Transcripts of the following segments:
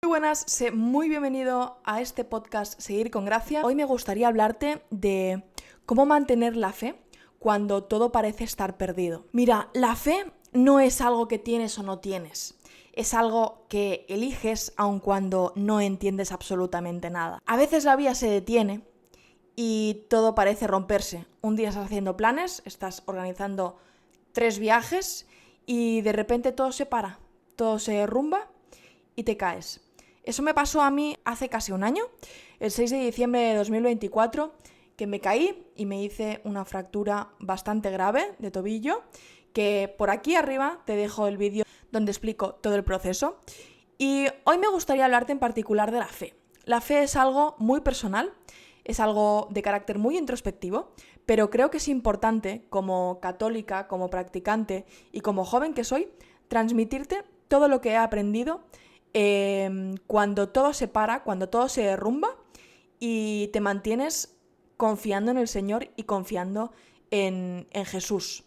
Muy buenas, sé muy bienvenido a este podcast Seguir con Gracia. Hoy me gustaría hablarte de cómo mantener la fe cuando todo parece estar perdido. Mira, la fe no es algo que tienes o no tienes. Es algo que eliges aun cuando no entiendes absolutamente nada. A veces la vida se detiene y todo parece romperse. Un día estás haciendo planes, estás organizando 3 viajes y de repente todo se para, todo se derrumba y te caes. Eso me pasó a mí hace casi un año, el 6 de diciembre de 2024, que me caí y me hice una fractura bastante grave de tobillo, que por aquí arriba te dejo el vídeo donde explico todo el proceso. Y hoy me gustaría hablarte en particular de la fe. La fe es algo muy personal, es algo de carácter muy introspectivo, pero creo que es importante, como católica, como practicante y como joven que soy, transmitirte todo lo que he aprendido cuando todo se para, cuando todo se derrumba y te mantienes confiando en el Señor y confiando en Jesús.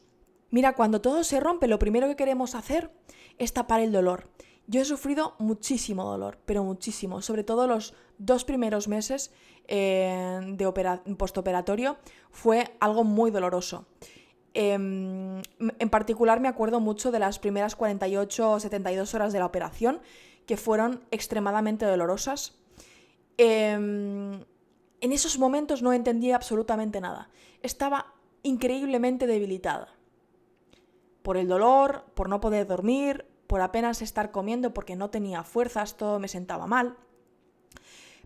Mira, cuando todo se rompe, lo primero que queremos hacer es tapar el dolor. Yo he sufrido muchísimo dolor, pero muchísimo, sobre todo los 2 primeros meses postoperatorio fue algo muy doloroso. En particular me acuerdo mucho de las primeras 48 o 72 horas de la operación, que fueron extremadamente dolorosas. En esos momentos no entendía absolutamente nada. Estaba increíblemente debilitada. Por el dolor, por no poder dormir, por apenas estar comiendo porque no tenía fuerzas, todo me sentaba mal.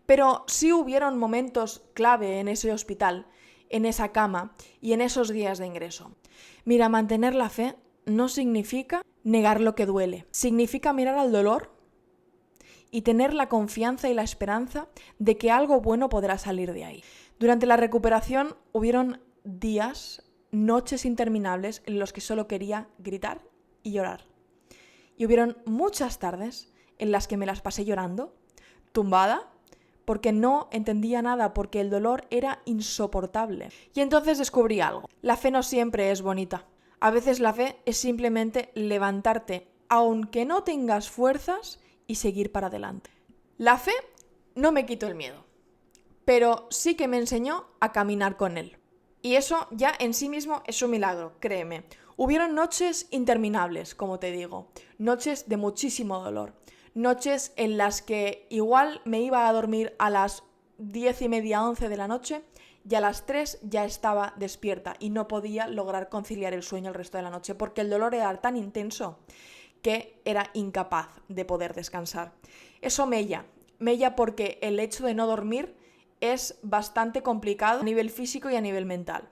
Pero sí hubieron momentos clave en ese hospital, en esa cama y en esos días de ingreso. Mira, mantener la fe no significa negar lo que duele. Significa mirar al dolor y tener la confianza y la esperanza de que algo bueno podrá salir de ahí. Durante la recuperación hubieron días, noches interminables en los que solo quería gritar y llorar. Y hubieron muchas tardes en las que me las pasé llorando, tumbada, porque no entendía nada, porque el dolor era insoportable. Y entonces descubrí algo. La fe no siempre es bonita. A veces la fe es simplemente levantarte, aunque no tengas fuerzas, y seguir para adelante. La fe no me quitó el miedo, pero sí que me enseñó a caminar con él. Y eso ya en sí mismo es un milagro, créeme. Hubieron noches interminables, como te digo, noches de muchísimo dolor, noches en las que igual me iba a dormir a las 10:30, 11 de la noche y a las 3 ya estaba despierta y no podía lograr conciliar el sueño el resto de la noche porque el dolor era tan intenso que era incapaz de poder descansar. Eso mella porque el hecho de no dormir es bastante complicado a nivel físico y a nivel mental.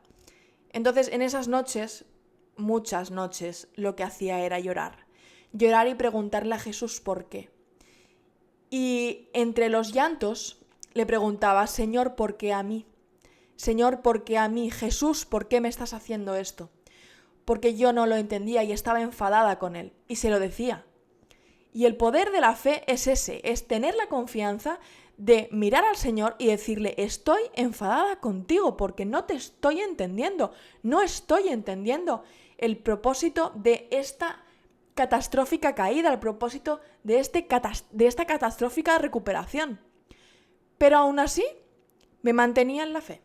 Entonces, en esas noches, muchas noches, lo que hacía era llorar. Llorar y preguntarle a Jesús por qué. Y entre los llantos le preguntaba, Señor, ¿por qué a mí? Señor, ¿por qué a mí? Jesús, ¿por qué me estás haciendo esto? Porque yo no lo entendía y estaba enfadada con él, y se lo decía. Y el poder de la fe es ese, es tener la confianza de mirar al Señor y decirle, estoy enfadada contigo porque no te estoy entendiendo, no estoy entendiendo el propósito de esta catastrófica caída, el propósito de esta catastrófica recuperación. Pero aún así, me mantenía en la fe.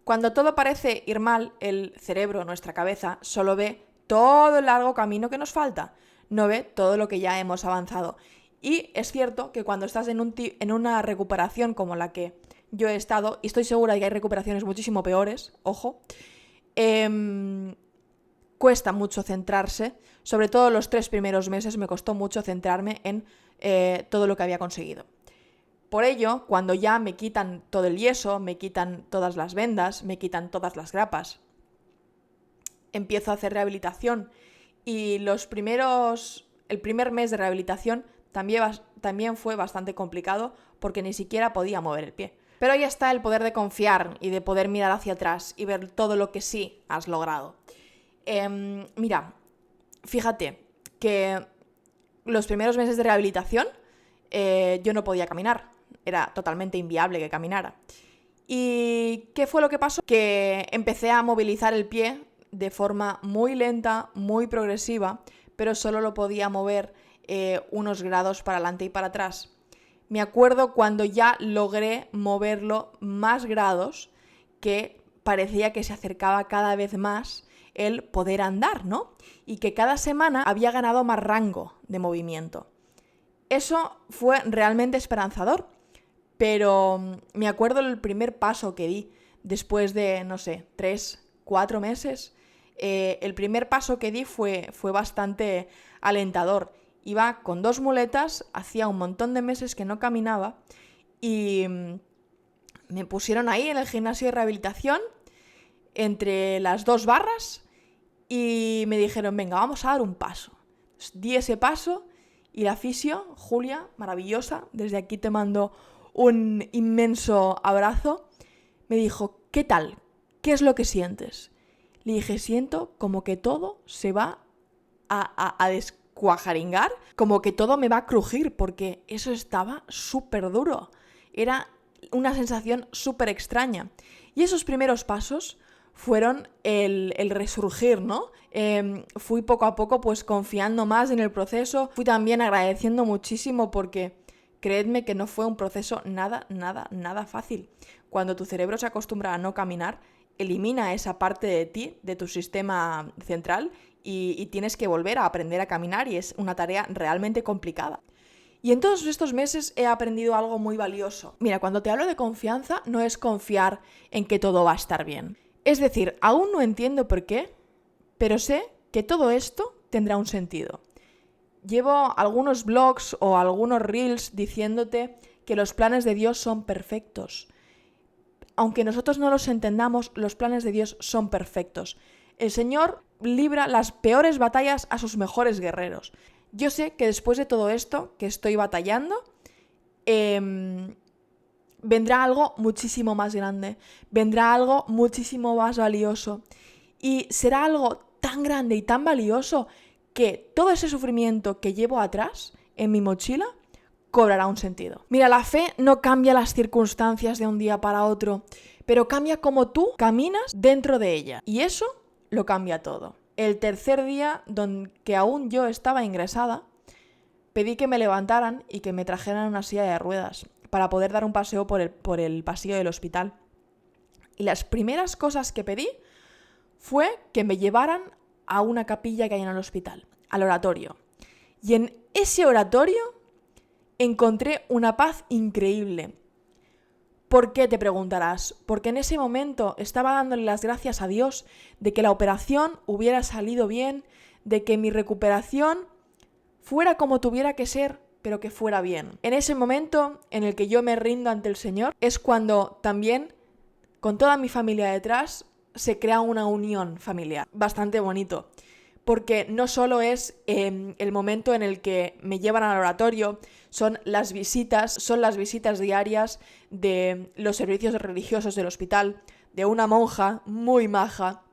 Cuando todo parece ir mal, el cerebro, nuestra cabeza, solo ve todo el largo camino que nos falta, no ve todo lo que ya hemos avanzado. Y es cierto que cuando estás en una recuperación como la que yo he estado, y estoy segura de que hay recuperaciones muchísimo peores, ojo, cuesta mucho centrarse, sobre todo los 3 primeros meses me costó mucho centrarme en todo lo que había conseguido. Por ello, cuando ya me quitan todo el yeso, me quitan todas las vendas, me quitan todas las grapas, empiezo a hacer rehabilitación y el primer mes de rehabilitación también fue bastante complicado porque ni siquiera podía mover el pie. Pero ahí está el poder de confiar y de poder mirar hacia atrás y ver todo lo que sí has logrado. Mira, fíjate que los primeros meses de rehabilitación yo no podía caminar. Era totalmente inviable que caminara. ¿Y qué fue lo que pasó? Que empecé a movilizar el pie de forma muy lenta, muy progresiva, pero solo lo podía mover unos grados para adelante y para atrás. Me acuerdo cuando ya logré moverlo más grados, que parecía que se acercaba cada vez más el poder andar, ¿no? Y que cada semana había ganado más rango de movimiento. Eso fue realmente esperanzador, pero me acuerdo el primer paso que di después de, 3, 4 meses. El primer paso que di fue bastante alentador. Iba con 2 muletas, hacía un montón de meses que no caminaba y me pusieron ahí en el gimnasio de rehabilitación entre las 2 barras y me dijeron, venga, vamos a dar un paso. Di ese paso y la fisio, Julia, maravillosa, desde aquí te mando un inmenso abrazo, me dijo, ¿qué tal? ¿Qué es lo que sientes? Le dije, siento como que todo se va a descuajaringar, como que todo me va a crujir, porque eso estaba súper duro. Era una sensación súper extraña. Y esos primeros pasos fueron el resurgir, ¿no? Fui poco a poco pues confiando más en el proceso, fui también agradeciendo muchísimo porque creedme que no fue un proceso nada fácil. Cuando tu cerebro se acostumbra a no caminar, elimina esa parte de ti, de tu sistema central y tienes que volver a aprender a caminar y es una tarea realmente complicada. Y en todos estos meses he aprendido algo muy valioso. Mira, cuando te hablo de confianza, no es confiar en que todo va a estar bien. Es decir, aún no entiendo por qué, pero sé que todo esto tendrá un sentido. Llevo algunos blogs o algunos reels diciéndote que los planes de Dios son perfectos. Aunque nosotros no los entendamos, los planes de Dios son perfectos. El Señor libra las peores batallas a sus mejores guerreros. Yo sé que después de todo esto que estoy batallando, vendrá algo muchísimo más grande, vendrá algo muchísimo más valioso y será algo tan grande y tan valioso que todo ese sufrimiento que llevo atrás en mi mochila cobrará un sentido. Mira, la fe no cambia las circunstancias de un día para otro, pero cambia cómo tú caminas dentro de ella y eso lo cambia todo. El tercer día, que aún yo estaba ingresada, pedí que me levantaran y que me trajeran una silla de ruedas para poder dar un paseo por el pasillo del hospital. Y las primeras cosas que pedí fue que me llevaran a una capilla que hay en el hospital, al oratorio. Y en ese oratorio encontré una paz increíble. ¿Por qué? Te preguntarás. Porque en ese momento estaba dándole las gracias a Dios de que la operación hubiera salido bien, de que mi recuperación fuera como tuviera que ser, pero que fuera bien. En ese momento en el que yo me rindo ante el Señor es cuando también, con toda mi familia detrás, se crea una unión familiar. Bastante bonito. Porque no solo es el momento en el que me llevan al oratorio, son las visitas diarias de los servicios religiosos del hospital, de una monja muy maja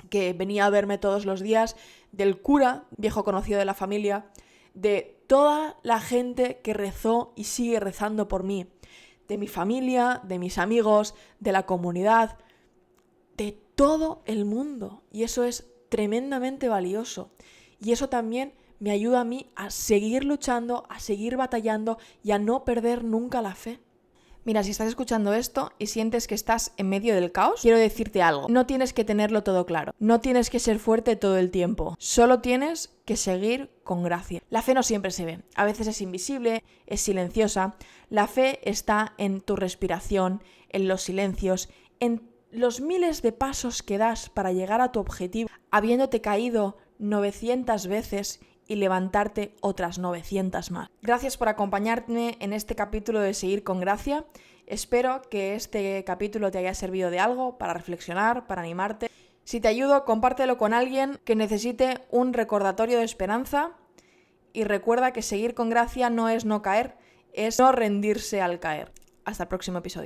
que venía a verme todos los días, del cura, viejo conocido de la familia, de toda la gente que rezó y sigue rezando por mí, de mi familia, de mis amigos, de la comunidad, de todo el mundo. Y eso es tremendamente valioso. Y eso también me ayuda a mí a seguir luchando, a seguir batallando y a no perder nunca la fe. Mira, si estás escuchando esto y sientes que estás en medio del caos, quiero decirte algo. No tienes que tenerlo todo claro. No tienes que ser fuerte todo el tiempo. Solo tienes que seguir con gracia. La fe no siempre se ve. A veces es invisible, es silenciosa. La fe está en tu respiración, en los silencios, en los miles de pasos que das para llegar a tu objetivo, habiéndote caído 900 veces y levantarte otras 900 más. Gracias por acompañarme en este capítulo de Seguir con Gracia. Espero que este capítulo te haya servido de algo para reflexionar, para animarte. Si te ayudo, compártelo con alguien que necesite un recordatorio de esperanza y recuerda que seguir con gracia no es no caer, es no rendirse al caer. Hasta el próximo episodio.